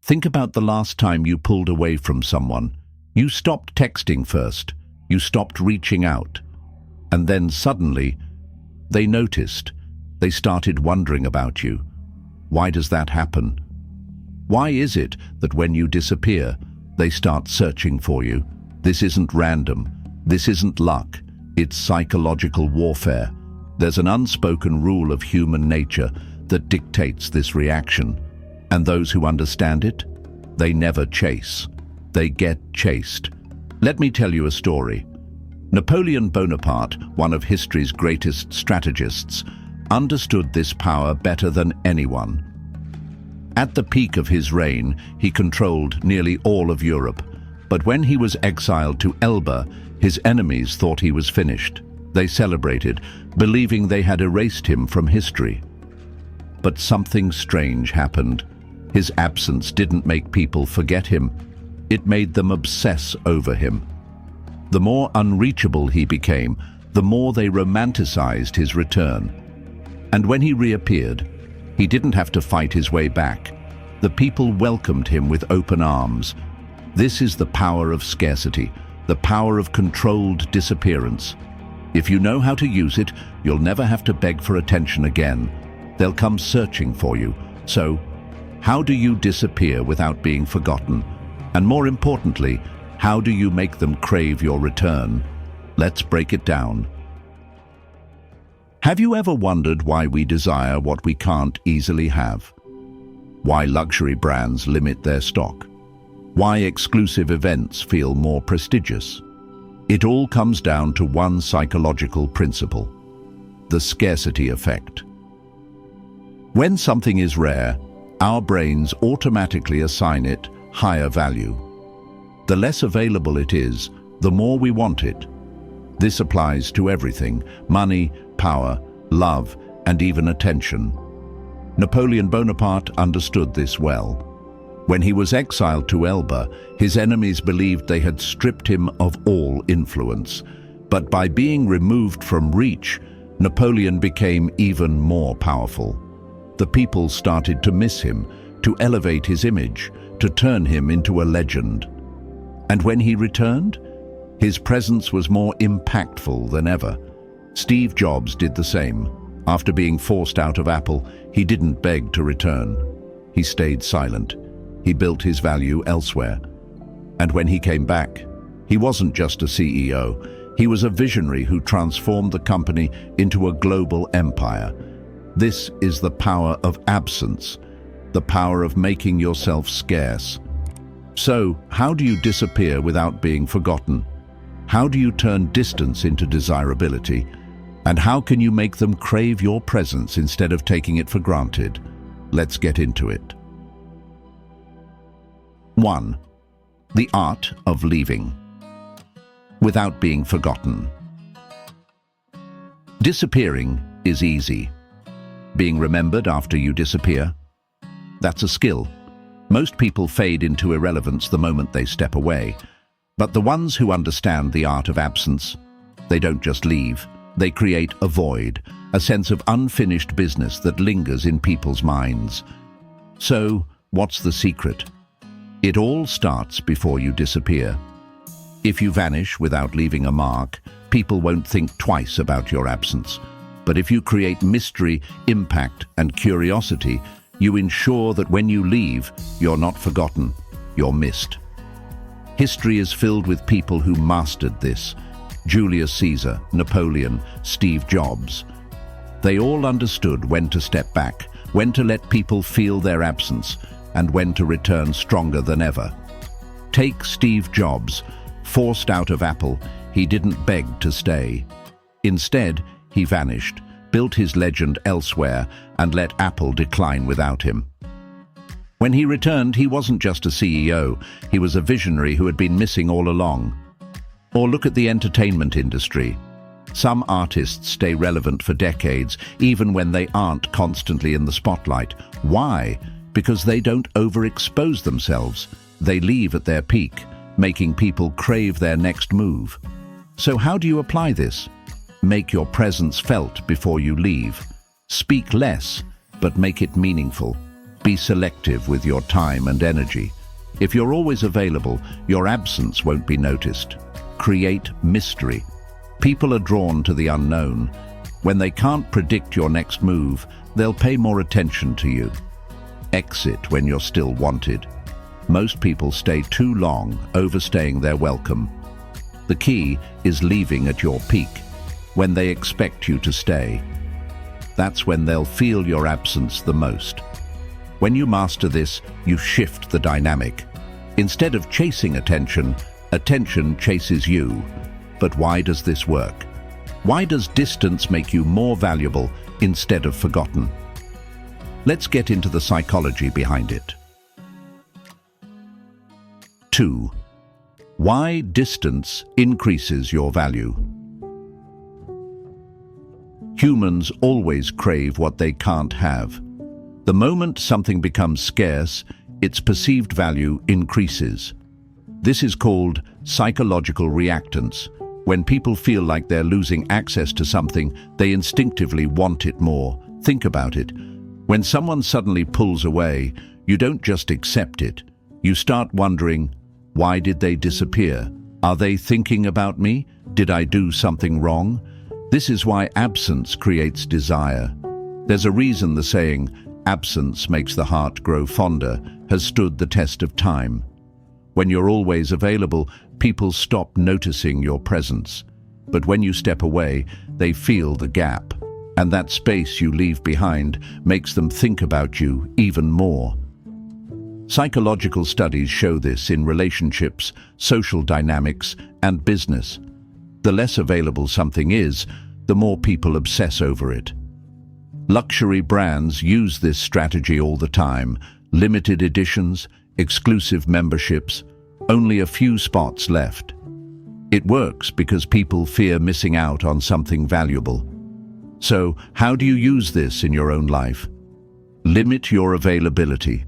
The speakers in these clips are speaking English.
Think about the last time you pulled away from someone. You stopped texting first. You stopped reaching out. And then suddenly, they noticed. They started wondering about you. Why does that happen? Why is it that when you disappear, they start searching for you? This isn't random. This isn't luck. It's psychological warfare. There's an unspoken rule of human nature that dictates this reaction. And those who understand it, they never chase. They get chased. Let me tell you a story. Napoleon Bonaparte, one of history's greatest strategists, understood this power better than anyone. At the peak of his reign, he controlled nearly all of Europe. But when he was exiled to Elba, his enemies thought he was finished. They celebrated, believing they had erased him from history. But something strange happened. His absence didn't make people forget him. It made them obsess over him. The more unreachable he became, the more they romanticized his return. And when he reappeared, he didn't have to fight his way back. The people welcomed him with open arms. This is the power of scarcity, the power of controlled disappearance. If you know how to use it, you'll never have to beg for attention again. They'll come searching for you. So, how do you disappear without being forgotten? And more importantly, how do you make them crave your return? Let's break it down. Have you ever wondered why we desire what we can't easily have? Why luxury brands limit their stock? Why exclusive events feel more prestigious? It all comes down to one psychological principle: the scarcity effect. When something is rare, our brains automatically assign it higher value. The less available it is, the more we want it. This applies to everything: money, power, love, and even attention. Napoleon Bonaparte understood this well. When he was exiled to Elba, his enemies believed they had stripped him of all influence. But by being removed from reach, Napoleon became even more powerful. The people started to miss him, to elevate his image, to turn him into a legend. And when he returned, his presence was more impactful than ever. Steve Jobs did the same. After being forced out of Apple, he didn't beg to return. He stayed silent. He built his value elsewhere. And when he came back, he wasn't just a CEO. He was a visionary who transformed the company into a global empire. This is the power of absence, the power of making yourself scarce. So, how do you disappear without being forgotten? How do you turn distance into desirability? And how can you make them crave your presence instead of taking it for granted? Let's get into it. 1. The art of leaving without being forgotten. Disappearing is easy. Being remembered after you disappear, that's a skill. Most people fade into irrelevance the moment they step away. But the ones who understand the art of absence, they don't just leave. They create a void, a sense of unfinished business that lingers in people's minds. So, what's the secret? It all starts before you disappear. If you vanish without leaving a mark, people won't think twice about your absence. But if you create mystery, impact, and curiosity, you ensure that when you leave, you're not forgotten, you're missed. History is filled with people who mastered this. Julius Caesar, Napoleon, Steve Jobs. They all understood when to step back, when to let people feel their absence, and when to return stronger than ever. Take Steve Jobs. Forced out of Apple, he didn't beg to stay. Instead, he vanished, built his legend elsewhere, and let Apple decline without him. When he returned, he wasn't just a CEO, he was a visionary who had been missing all along. Or look at the entertainment industry. Some artists stay relevant for decades, even when they aren't constantly in the spotlight. Why? Because they don't overexpose themselves. They leave at their peak, making people crave their next move. So how do you apply this? Make your presence felt before you leave. Speak less, but make it meaningful. Be selective with your time and energy. If you're always available, your absence won't be noticed. Create mystery. People are drawn to the unknown. When they can't predict your next move, they'll pay more attention to you. Exit when you're still wanted. Most people stay too long, overstaying their welcome. The key is leaving at your peak, when they expect you to stay. That's when they'll feel your absence the most. When you master this, you shift the dynamic. Instead of chasing attention, attention chases you. But why does this work? Why does distance make you more valuable instead of forgotten? Let's get into the psychology behind it. 2. Why distance increases your value. Humans always crave what they can't have. The moment something becomes scarce, its perceived value increases. This is called psychological reactance. When people feel like they're losing access to something, they instinctively want it more. Think about it. When someone suddenly pulls away, you don't just accept it. You start wondering, why did they disappear? Are they thinking about me? Did I do something wrong? This is why absence creates desire. There's a reason the saying, "Absence makes the heart grow fonder," has stood the test of time. When you're always available, people stop noticing your presence. But when you step away, they feel the gap. And that space you leave behind makes them think about you even more. Psychological studies show this in relationships, social dynamics, and business. The less available something is, the more people obsess over it. Luxury brands use this strategy all the time. Limited editions, exclusive memberships, only a few spots left. It works because people fear missing out on something valuable. So, how do you use this in your own life? Limit your availability.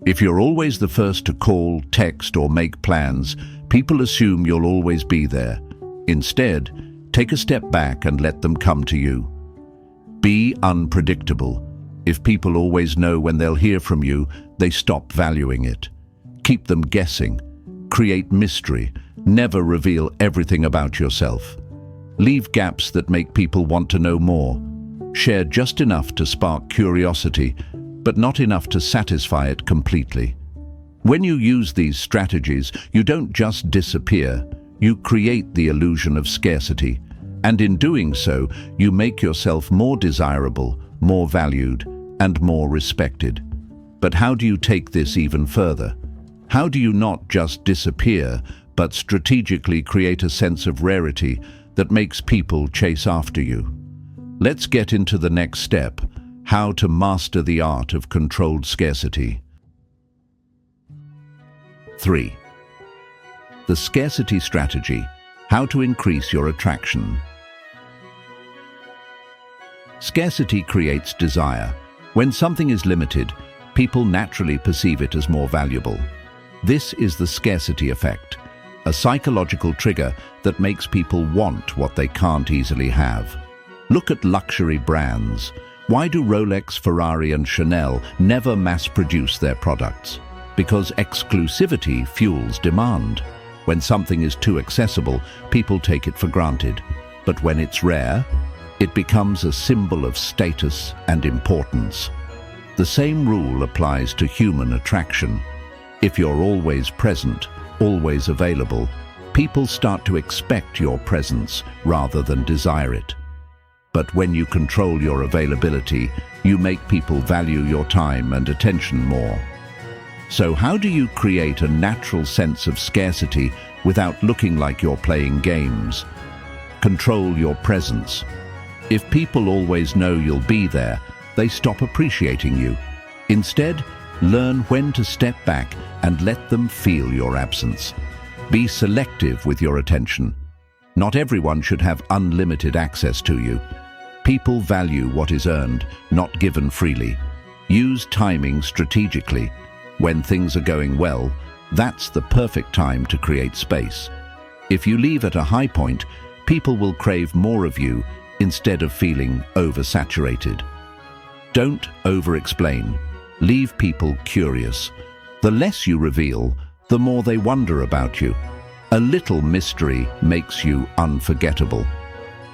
If you're always the first to call, text, or make plans, people assume you'll always be there. Instead, take a step back and let them come to you. Be unpredictable. If people always know when they'll hear from you, they stop valuing it. Keep them guessing. Create mystery. Never reveal everything about yourself. Leave gaps that make people want to know more. Share just enough to spark curiosity, but not enough to satisfy it completely. When you use these strategies, you don't just disappear, you create the illusion of scarcity. And in doing so, you make yourself more desirable, more valued, and more respected. But how do you take this even further? How do you not just disappear, but strategically create a sense of rarity that makes people chase after you? Let's get into the next step, how to master the art of controlled scarcity. 3. The scarcity strategy, how to increase your attraction. Scarcity creates desire. When something is limited, people naturally perceive it as more valuable. This is the scarcity effect, a psychological trigger that makes people want what they can't easily have. Look at luxury brands. Why do Rolex, Ferrari, and Chanel never mass-produce their products? Because exclusivity fuels demand. When something is too accessible, people take it for granted. But when it's rare, it becomes a symbol of status and importance. The same rule applies to human attraction. If you're always present, always available, people start to expect your presence rather than desire it. But when you control your availability, you make people value your time and attention more. So how do you create a natural sense of scarcity without looking like you're playing games? Control your presence. If people always know you'll be there, they stop appreciating you. Instead, learn when to step back and let them feel your absence. Be selective with your attention. Not everyone should have unlimited access to you. People value what is earned, not given freely. Use timing strategically. When things are going well, that's the perfect time to create space. If you leave at a high point, people will crave more of you instead of feeling oversaturated. Don't over-explain. Leave people curious. The less you reveal, the more they wonder about you. A little mystery makes you unforgettable.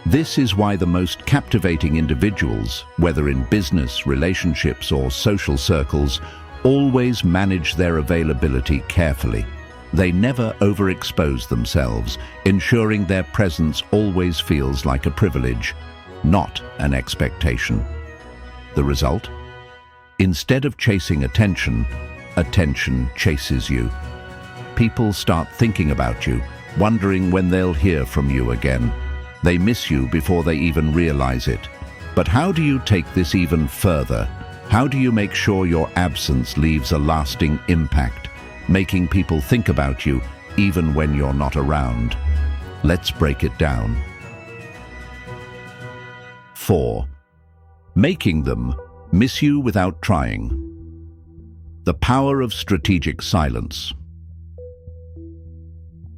This is why the most captivating individuals, whether in business, relationships, or social circles, always manage their availability carefully. They never overexpose themselves, ensuring their presence always feels like a privilege, not an expectation. The result? Instead of chasing attention, attention chases you. People start thinking about you, wondering when they'll hear from you again. They miss you before they even realize it. But how do you take this even further? How do you make sure your absence leaves a lasting impact, making people think about you even when you're not around? Let's break it down. 4. Making them miss you without trying. The power of strategic silence.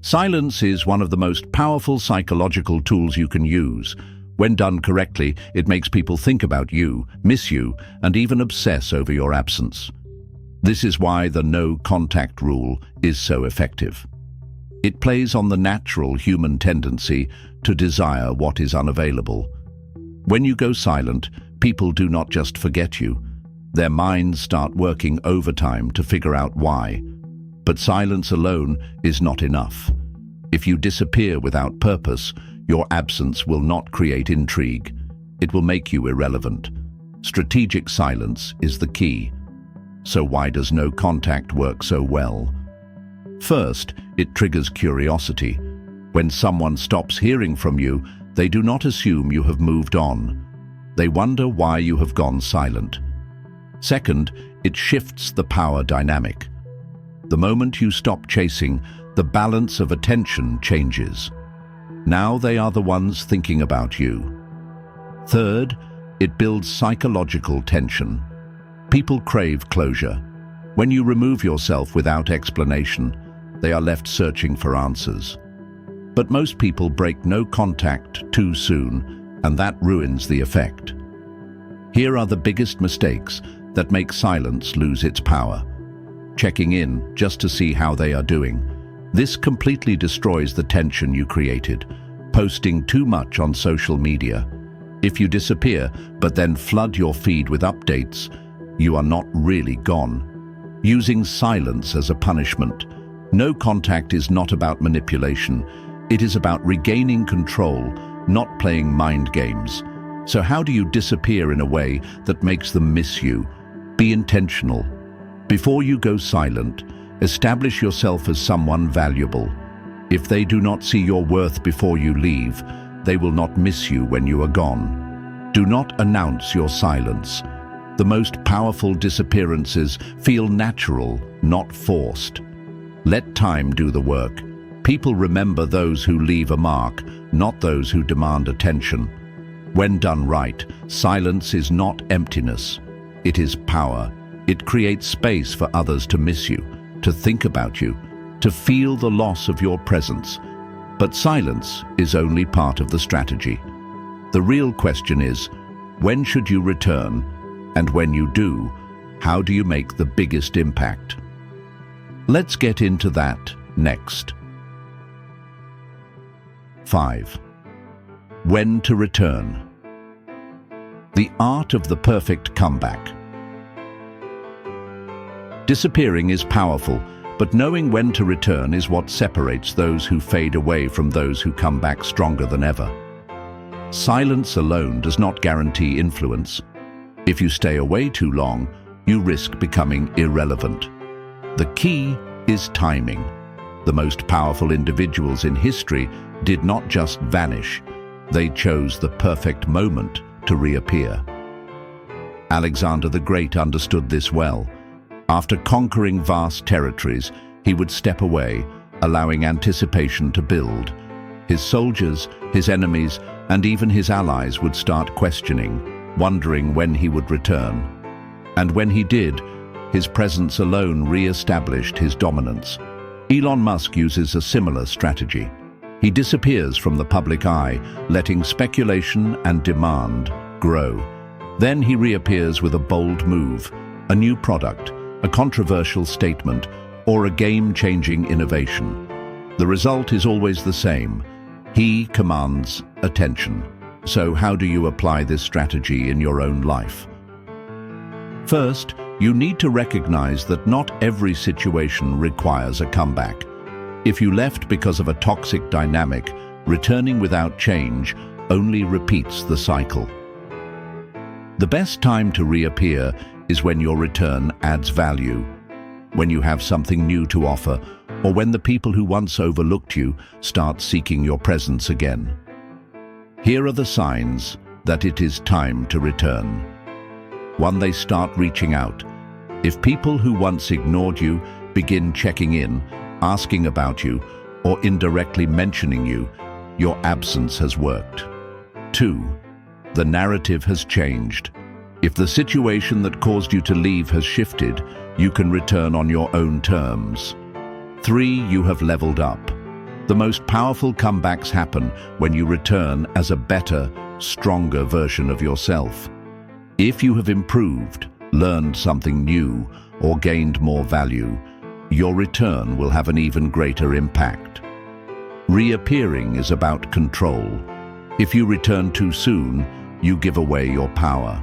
Silence is one of the most powerful psychological tools you can use. When done correctly, it makes people think about you, miss you, and even obsess over your absence. This is why the no contact rule is so effective. It plays on the natural human tendency to desire what is unavailable. When you go silent, people do not just forget you. Their minds start working overtime to figure out why. But silence alone is not enough. If you disappear without purpose, your absence will not create intrigue. It will make you irrelevant. Strategic silence is the key. So why does no contact work so well? First, it triggers curiosity. When someone stops hearing from you, they do not assume you have moved on. They wonder why you have gone silent. Second, it shifts the power dynamic. The moment you stop chasing, the balance of attention changes. Now they are the ones thinking about you. Third, it builds psychological tension. People crave closure. When you remove yourself without explanation, they are left searching for answers. But most people break no contact too soon, and that ruins the effect. Here are the biggest mistakes that make silence lose its power. Checking in just to see how they are doing. This completely destroys the tension you created. Posting too much on social media. If you disappear, but then flood your feed with updates, you are not really gone. Using silence as a punishment. No contact is not about manipulation. It is about regaining control, not playing mind games. So how do you disappear in a way that makes them miss you? Be intentional. Before you go silent, establish yourself as someone valuable. If they do not see your worth before you leave, they will not miss you when you are gone. Do not announce your silence. The most powerful disappearances feel natural, not forced. Let time do the work. People remember those who leave a mark, not those who demand attention. When done right, silence is not emptiness. It is power. It creates space for others to miss you, to think about you, to feel the loss of your presence. But silence is only part of the strategy. The real question is, when should you return? And when you do, how do you make the biggest impact? Let's get into that next. 5. When to return. The art of the perfect comeback. Disappearing is powerful, but knowing when to return is what separates those who fade away from those who come back stronger than ever. Silence alone does not guarantee influence. If you stay away too long, you risk becoming irrelevant. The key is timing. The most powerful individuals in history did not just vanish, they chose the perfect moment to reappear. Alexander the Great understood this well. After conquering vast territories, he would step away, allowing anticipation to build. His soldiers, his enemies, and even his allies would start questioning, wondering when he would return. And when he did, his presence alone re-established his dominance. Elon Musk uses a similar strategy. He disappears from the public eye, letting speculation and demand grow. Then he reappears with a bold move, a new product, a controversial statement, or a game-changing innovation. The result is always the same. He commands attention. So how do you apply this strategy in your own life? First, you need to recognize that not every situation requires a comeback. If you left because of a toxic dynamic, returning without change only repeats the cycle. The best time to reappear is when your return adds value, when you have something new to offer, or when the people who once overlooked you start seeking your presence again. Here are the signs that it is time to return. 1. They start reaching out. If people who once ignored you begin checking in, asking about you, or indirectly mentioning you, your absence has worked. 2. The narrative has changed. If the situation that caused you to leave has shifted, you can return on your own terms. 3. You have leveled up. The most powerful comebacks happen when you return as a better, stronger version of yourself. If you have improved, learned something new, or gained more value, your return will have an even greater impact. Reappearing is about control. If you return too soon, you give away your power.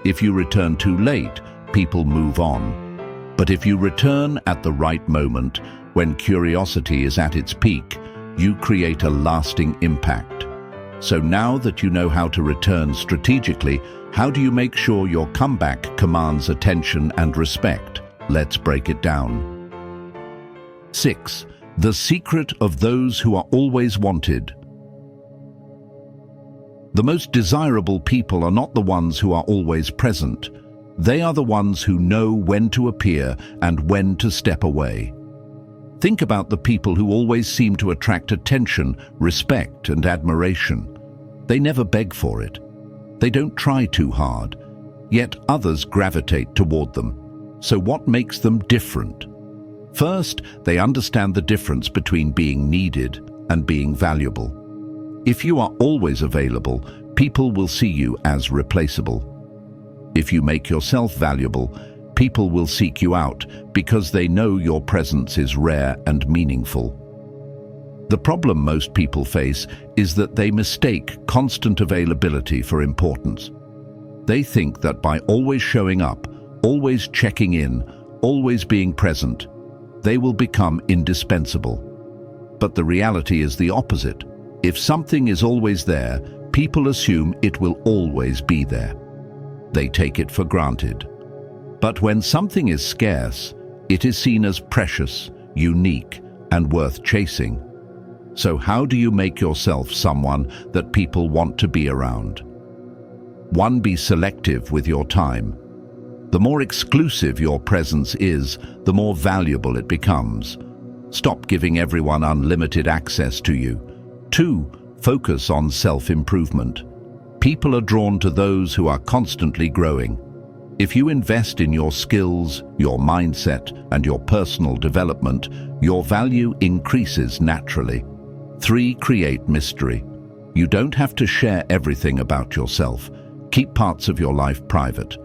If you return too late, people move on. But if you return at the right moment, when curiosity is at its peak, you create a lasting impact. So now that you know how to return strategically, how do you make sure your comeback commands attention and respect? Let's break it down. 6. The secret of those who are always wanted. The most desirable people are not the ones who are always present. They are the ones who know when to appear and when to step away. Think about the people who always seem to attract attention, respect, and admiration. They never beg for it. They don't try too hard, yet others gravitate toward them. So what makes them different? First, they understand the difference between being needed and being valuable. If you are always available, people will see you as replaceable. If you make yourself valuable, people will seek you out because they know your presence is rare and meaningful. The problem most people face is that they mistake constant availability for importance. They think that by always showing up, always checking in, always being present, they will become indispensable. But the reality is the opposite. If something is always there, people assume it will always be there. They take it for granted. But when something is scarce, it is seen as precious, unique, and worth chasing. So how do you make yourself someone that people want to be around? 1. Be selective with your time. The more exclusive your presence is, the more valuable it becomes. Stop giving everyone unlimited access to you. 2. Focus on self-improvement. People are drawn to those who are constantly growing. If you invest in your skills, your mindset, and your personal development, your value increases naturally. 3. Create mystery. You don't have to share everything about yourself. Keep parts of your life private.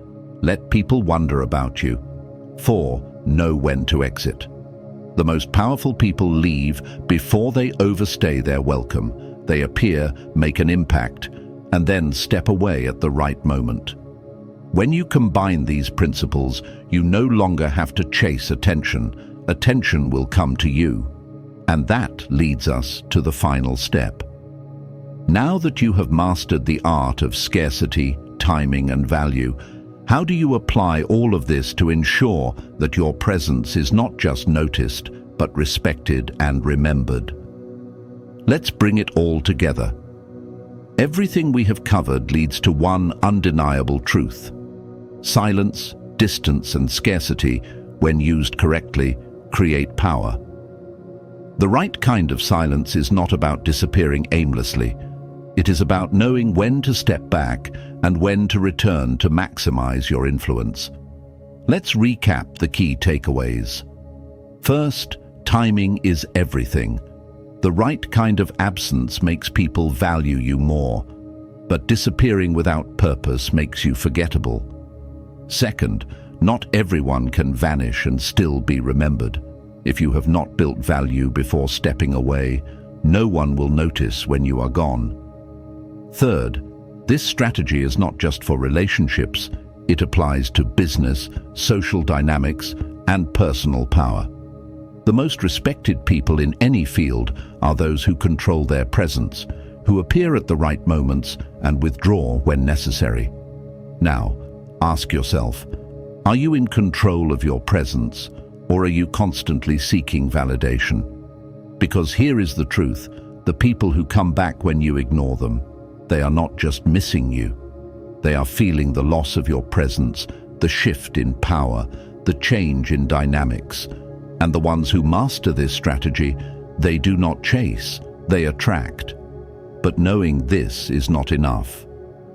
Let people wonder about you. 4. Know when to exit. The most powerful people leave before they overstay their welcome. They appear, make an impact, and then step away at the right moment. When you combine these principles, you no longer have to chase attention. Attention will come to you. And that leads us to the final step. Now that you have mastered the art of scarcity, timing, and value, how do you apply all of this to ensure that your presence is not just noticed, but respected and remembered? Let's bring it all together. Everything we have covered leads to one undeniable truth. Silence, distance, and scarcity, when used correctly, create power. The right kind of silence is not about disappearing aimlessly. It is about knowing when to step back and when to return to maximize your influence. Let's recap the key takeaways. First, timing is everything. The right kind of absence makes people value you more, but disappearing without purpose makes you forgettable. Second, Not everyone can vanish and still be remembered. If you have not built value before stepping away, no one will notice when you are gone. Third, this strategy is not just for relationships, it applies to business, social dynamics, and personal power. The most respected people in any field are those who control their presence, who appear at the right moments and withdraw when necessary. Now, ask yourself, are you in control of your presence, or are you constantly seeking validation? Because here is the truth, the people who come back when you ignore them, they are not just missing you. They are feeling the loss of your presence, the shift in power, the change in dynamics. And the ones who master this strategy, they do not chase, they attract. But knowing this is not enough.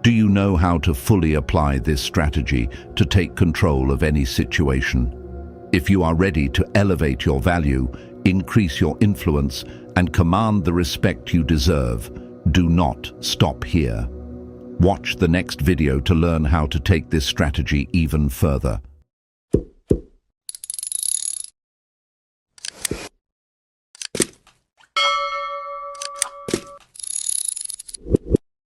Do you know how to fully apply this strategy to take control of any situation? If you are ready to elevate your value, increase your influence, and command the respect you deserve, do not stop here. Watch the next video to learn how to take this strategy even further.